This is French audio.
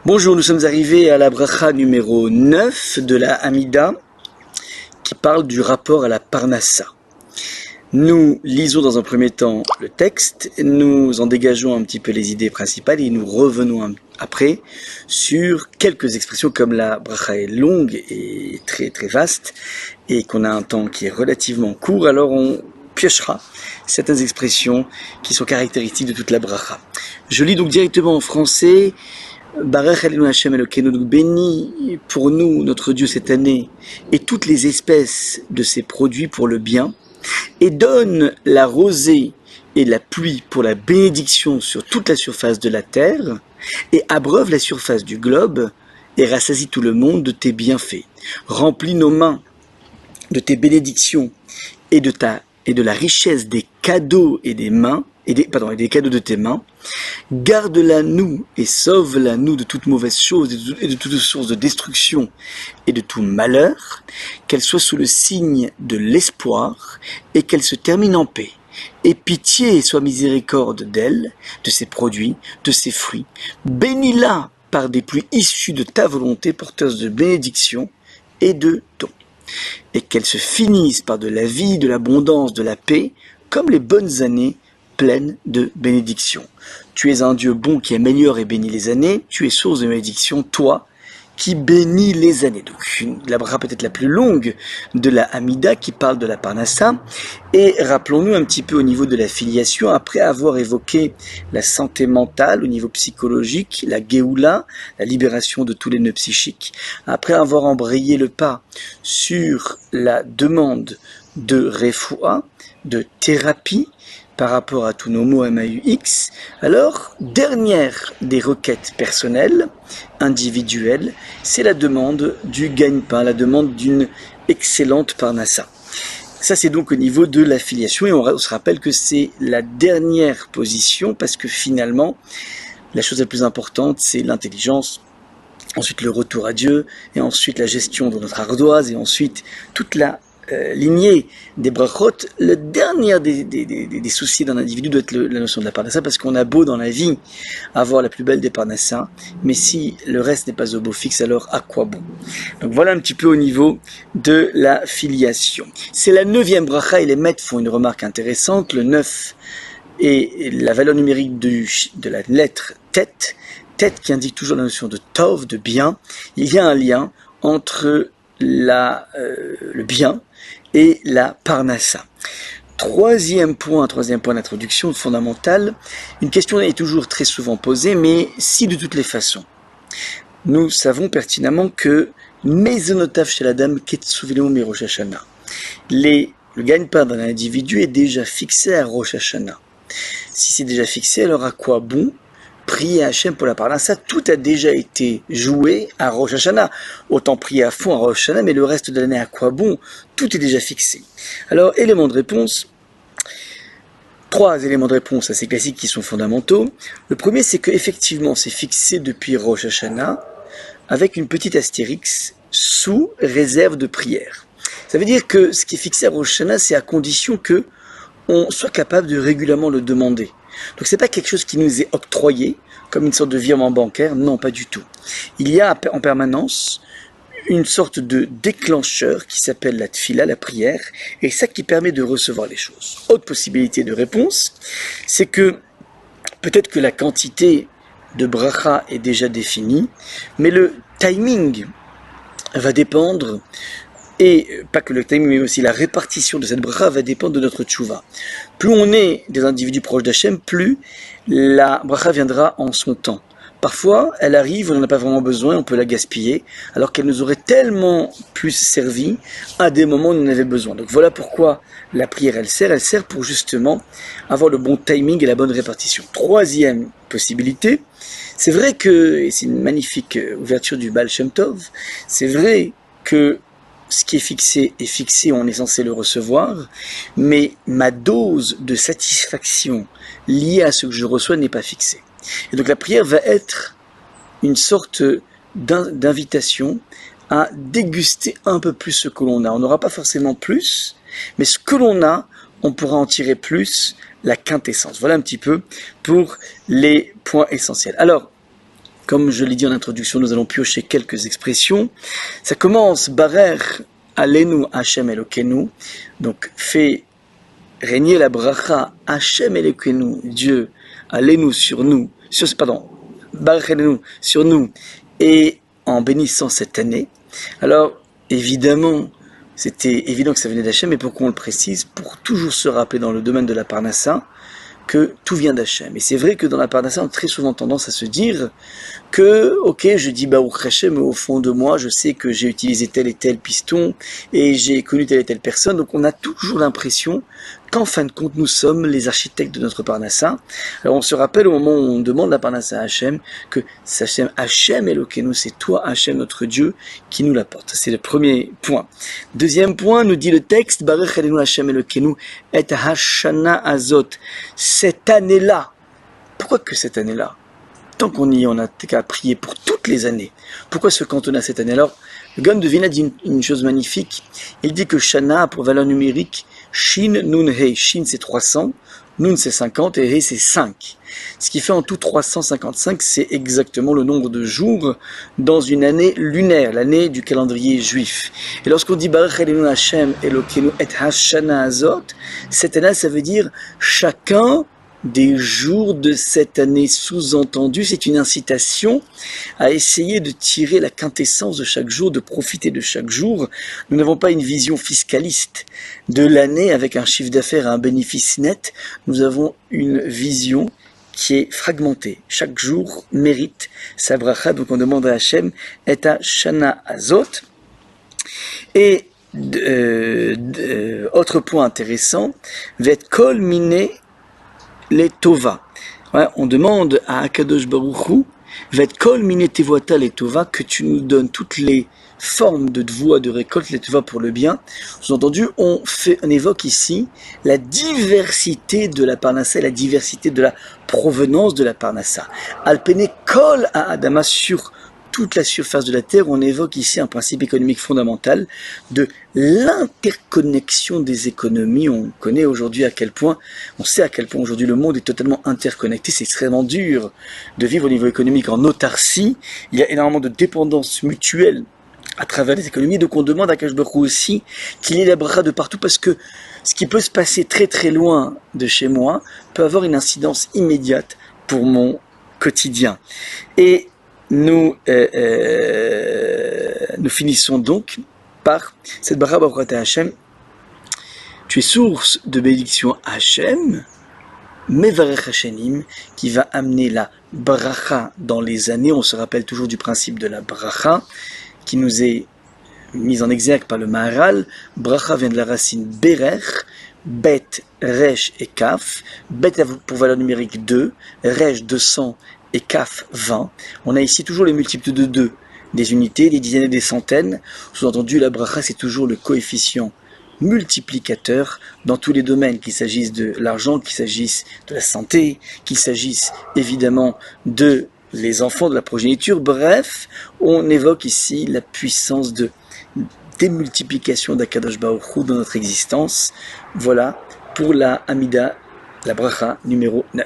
Bonjour, nous sommes arrivés à la bracha numéro 9 de la Hamida qui parle du rapport à la Parnassa. Nous lisons dans un premier temps le texte, nous en dégageons un petit peu les idées principales et nous revenons après sur quelques expressions comme la bracha est longue et très très vaste et qu'on a un temps qui est relativement court, alors on piochera certaines expressions qui sont caractéristiques de toute la bracha. Je lis donc directement en français. Barech Elenu Hashem Elokeinu, bénis pour nous notre Dieu cette année et toutes les espèces de ses produits pour le bien, et donne la rosée et la pluie pour la bénédiction sur toute la surface de la terre, et abreuve la surface du globe, et rassasie tout le monde de tes bienfaits. Remplis nos mains de tes bénédictions et de la richesse des cadeaux et des cadeaux de tes mains. Garde-la nous et sauve-la nous de toute mauvaise chose et de toute source de destruction et de tout malheur, qu'elle soit sous le signe de l'espoir et qu'elle se termine en paix. Et pitié et sois miséricorde d'elle, de ses produits, de ses fruits. Bénis-la par des pluies issues de ta volonté, porteuse de bénédiction et de dons. Et qu'elle se finisse par de la vie, de l'abondance, de la paix, comme les bonnes années pleines de bénédictions. Tu es un Dieu bon qui améliore et bénit les années, tu es source de bénédiction, toi, qui bénis les années. Donc, la bracha peut-être la plus longue de la Hamida qui parle de la Parnassa. Et rappelons-nous un petit peu au niveau de la filiation, après avoir évoqué la santé mentale, au niveau psychologique, la Géoula, la libération de tous les nœuds psychiques, après avoir embrayé le pas sur la demande de refoua, de thérapie, par rapport à tous nos mots MAUX, alors, dernière des requêtes personnelles, individuelles, c'est la demande du gagne-pain, la demande d'une excellente Parnassa. Ça, c'est donc au niveau de l'affiliation, et on se rappelle que c'est la dernière position, parce que finalement, la chose la plus importante, c'est l'intelligence, ensuite le retour à Dieu, et ensuite la gestion de notre ardoise, et ensuite toute la lignée des brachot. Le dernier des soucis d'un individu doit être la notion de la parnassa, parce qu'on a beau dans la vie avoir la plus belle des parnassas, mais si le reste n'est pas au beau fixe, alors à quoi bon? Donc voilà un petit peu au niveau de la filiation. C'est la 9e bracha, et les maîtres font une remarque intéressante. Le 9 est la valeur numérique de la lettre tête qui indique toujours la notion de tov, de bien. Il y a un lien entre le bien et la Parnassa. Troisième point d'introduction fondamental. Une question est toujours très souvent posée, mais si de toutes les façons, nous savons pertinemment que Meizonotav chez la dame Ketsuvileo mi Rosh Hashanah. Le gagne-pain d'un individu est déjà fixé à Rosh Hashanah. Si c'est déjà fixé, alors à quoi bon prier à Hachem pour la Parnassa? Tout a déjà été joué à Rosh Hashanah. Autant prier à fond à Rosh Hashanah, mais le reste de l'année, à quoi bon? Tout est déjà fixé. Alors, éléments de réponse. 3 éléments de réponse assez classiques qui sont fondamentaux. Le premier, c'est qu'effectivement, c'est fixé depuis Rosh Hashanah, avec une petite astérix sous réserve de prière. Ça veut dire que ce qui est fixé à Rosh Hashanah, c'est à condition que on soit capable de régulièrement le demander. Donc c'est pas quelque chose qui nous est octroyé comme une sorte de virement bancaire, non, pas du tout. Il y a en permanence une sorte de déclencheur qui s'appelle la tfila, la prière, et ça qui permet de recevoir les choses. Autre possibilité de réponse, c'est que peut-être que la quantité de bracha est déjà définie, mais le timing va dépendre. Et pas que le timing, mais aussi la répartition de cette bracha va dépendre de notre tchouva. Plus on est des individus proches d'Hachem, plus la bracha viendra en son temps. Parfois, elle arrive, on n'en a pas vraiment besoin, on peut la gaspiller, alors qu'elle nous aurait tellement plus servi à des moments où on en avait besoin. Donc voilà pourquoi la prière, elle sert pour justement avoir le bon timing et la bonne répartition. Troisième possibilité, c'est vrai que, et c'est une magnifique ouverture du Baal Shem Tov, c'est vrai que ce qui est fixé, on est censé le recevoir, mais ma dose de satisfaction liée à ce que je reçois n'est pas fixée. Et donc la prière va être une sorte d'invitation à déguster un peu plus ce que l'on a. On n'aura pas forcément plus, mais ce que l'on a, on pourra en tirer plus, la quintessence. Voilà un petit peu pour les points essentiels. Alors, Comme je l'ai dit en introduction, nous allons piocher quelques expressions. Ça commence, Barer Alenu Hashem Elokeinu, donc fait régner la bracha Hashem Elokeinu, Dieu, Alenu sur nous, Barer Alenu sur nous, et en bénissant cette année. Alors, évidemment, c'était évident que ça venait d'Hachem, mais pourquoi on le précise? Pour toujours se rappeler dans le domaine de la Parnassa que tout vient d'Hachem. Et c'est vrai que dans la Parnassa, on a très souvent tendance à se dire que, ok, je dis Baruch Hashem, mais au fond de moi, je sais que j'ai utilisé tel et tel piston, et j'ai connu telle et telle personne, donc on a toujours l'impression qu'en fin de compte, nous sommes les architectes de notre Parnassa. Alors on se rappelle au moment où on demande la Parnassa à Hachem, que c'est Hachem Elokeinu, c'est toi Hachem notre Dieu qui nous l'apporte. C'est le premier point. Deuxième point, nous dit le texte, Baruch Elenu Hachem Elokeinu et Hashana Azot. Cette année-là, pourquoi que cette année-là? Tant qu'on y est, on a qu'à prier pour toutes les années. Pourquoi se cantonner à cette année? Alors, le Gaon de Vilna dit une chose magnifique. Il dit que Shana a pour valeur numérique Shin, Nun, He. Shin c'est 300, Nun c'est 50 et He c'est 5. Ce qui fait en tout 355, c'est exactement le nombre de jours dans une année lunaire, l'année du calendrier juif. Et lorsqu'on dit Baruch Elenu Hashem Elokeinu et Hashana Azot, cette année, ça veut dire chacun des jours de cette année. Sous-entendu, c'est une incitation à essayer de tirer la quintessence de chaque jour, de profiter de chaque jour. Nous n'avons pas une vision fiscaliste de l'année avec un chiffre d'affaires et un bénéfice net. Nous avons une vision qui est fragmentée. Chaque jour mérite sa bracha, donc on demande à Hachem et à Shana Azot. Et autre point intéressant, Vet Kol Mine les Tova. Ouais, on demande à Akadosh Baruch Hu, Vet Kol Mine Tevoata les Tova, que tu nous donnes toutes les formes de voie de récolte, les Tova pour le bien. Sous-entendu, on évoque ici la diversité de la Parnassa, la diversité de la provenance de la Parnassa. Alpene Kol à Adama, sur toute la surface de la Terre, on évoque ici un principe économique fondamental de l'interconnexion des économies. On connaît aujourd'hui on sait à quel point aujourd'hui le monde est totalement interconnecté. C'est extrêmement dur de vivre au niveau économique en autarcie. Il y a énormément de dépendance mutuelle à travers les économies. Donc on demande à Kadosh Baruch Hu aussi qu'il ait la bracha de partout, parce que ce qui peut se passer très très loin de chez moi peut avoir une incidence immédiate pour mon quotidien. Et nous finissons donc par cette bracha Baruch Ata Hashem. Tu es source de bénédiction Hashem, Mevarech Hashenim, qui va amener la bracha dans les années. On se rappelle toujours du principe de la bracha qui nous est mise en exergue par le Maharal. Bracha vient de la racine Berer, Bet, Resh et Kaf. Bet pour valeur numérique 2, Resh 200 et Kaf 20. On a ici toujours les multiples de 2, des unités, des dizaines et des centaines. Sous-entendu, la bracha, c'est toujours le coefficient multiplicateur dans tous les domaines, qu'il s'agisse de l'argent, qu'il s'agisse de la santé, qu'il s'agisse évidemment de les enfants, de la progéniture. Bref, on évoque ici la puissance de démultiplication d'Akadosh Baruch Hu dans notre existence. Voilà pour la Amida, la bracha numéro 9.